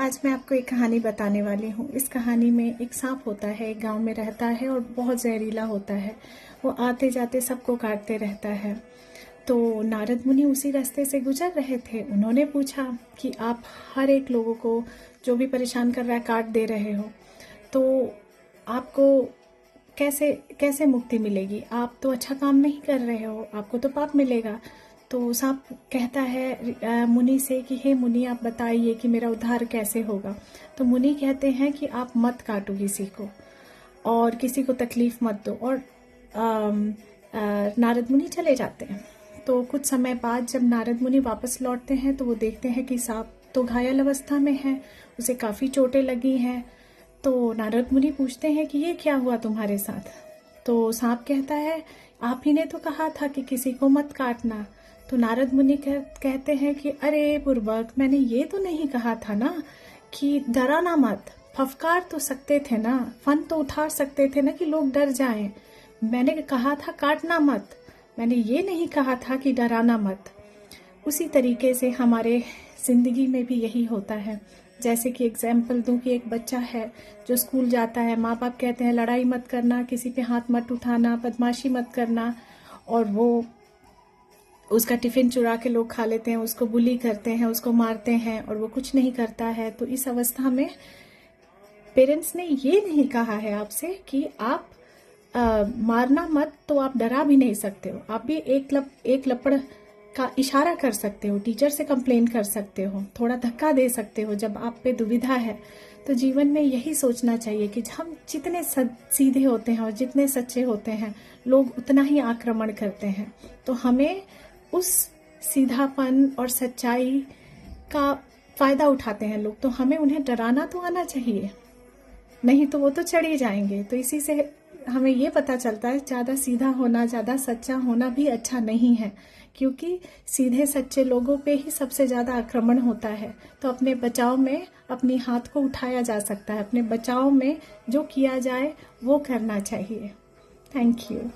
आज मैं आपको एक कहानी बताने वाली हूँ। इस कहानी में एक सांप होता है, एक गांव में रहता है और बहुत जहरीला होता है। वो आते जाते सबको काटते रहता है। तो नारद मुनि उसी रास्ते से गुजर रहे थे। उन्होंने पूछा कि आप हर एक लोगों को जो भी परेशान कर रहा है काट दे रहे हो, तो आपको कैसे कैसे मुक्ति मिलेगी? आप तो अच्छा काम नहीं कर रहे हो, आपको तो पाप मिलेगा। तो सांप कहता है मुनि से कि हे मुनि, आप बताइए कि मेरा उद्धार कैसे होगा। तो मुनि कहते हैं कि आप मत काटो किसी को और किसी को तकलीफ मत दो। और नारद मुनि चले जाते हैं। तो कुछ समय बाद जब नारद मुनि वापस लौटते हैं तो वो देखते हैं कि सांप तो घायल अवस्था में है, उसे काफ़ी चोटें लगी हैं। तो नारद मुनि पूछते हैं कि ये क्या हुआ तुम्हारे साथ? तो सांप कहता है, आप ही ने तो कहा था कि किसी को मत काटना। तो नारद मुनि कहते हैं कि अरे बुर्बक, मैंने ये तो नहीं कहा था ना कि डराना मत। फफकार तो सकते थे ना, फन तो उठा सकते थे ना कि लोग डर जाएं। मैंने कहा था काटना मत, मैंने ये नहीं कहा था कि डराना मत। उसी तरीके से हमारे जिंदगी में भी यही होता है। जैसे कि एग्जाम्पल दूं कि एक बच्चा है जो स्कूल जाता है, माँ बाप कहते हैं लड़ाई मत करना, किसी पे हाथ मत उठाना, बदमाशी मत करना, और वो उसका टिफिन चुरा के लोग खा लेते हैं, उसको बुली करते हैं, उसको मारते हैं और वो कुछ नहीं करता है। तो इस अवस्था में पेरेंट्स ने ये नहीं कहा है आपसे कि आप मारना मत, तो आप डरा भी नहीं सकते हो। आप भी एक लपड़ का इशारा कर सकते हो, टीचर से कंप्लेन कर सकते हो, थोड़ा धक्का दे सकते हो जब आप पे दुविधा है। तो जीवन में यही सोचना चाहिए कि हम जितने सीधे होते हैं और जितने सच्चे होते हैं, लोग उतना ही आक्रमण करते हैं। तो हमें उस सीधापन और सच्चाई का फायदा उठाते हैं लोग, तो हमें उन्हें डराना तो आना चाहिए, नहीं तो वो तो चढ़ ही जाएंगे। तो इसी से हमें ये पता चलता है ज़्यादा सीधा होना, ज़्यादा सच्चा होना भी अच्छा नहीं है, क्योंकि सीधे सच्चे लोगों पे ही सबसे ज़्यादा आक्रमण होता है। तो अपने बचाव में अपनी हाथ को उठाया जा सकता है, अपने बचाव में जो किया जाए वो करना चाहिए। Thank you.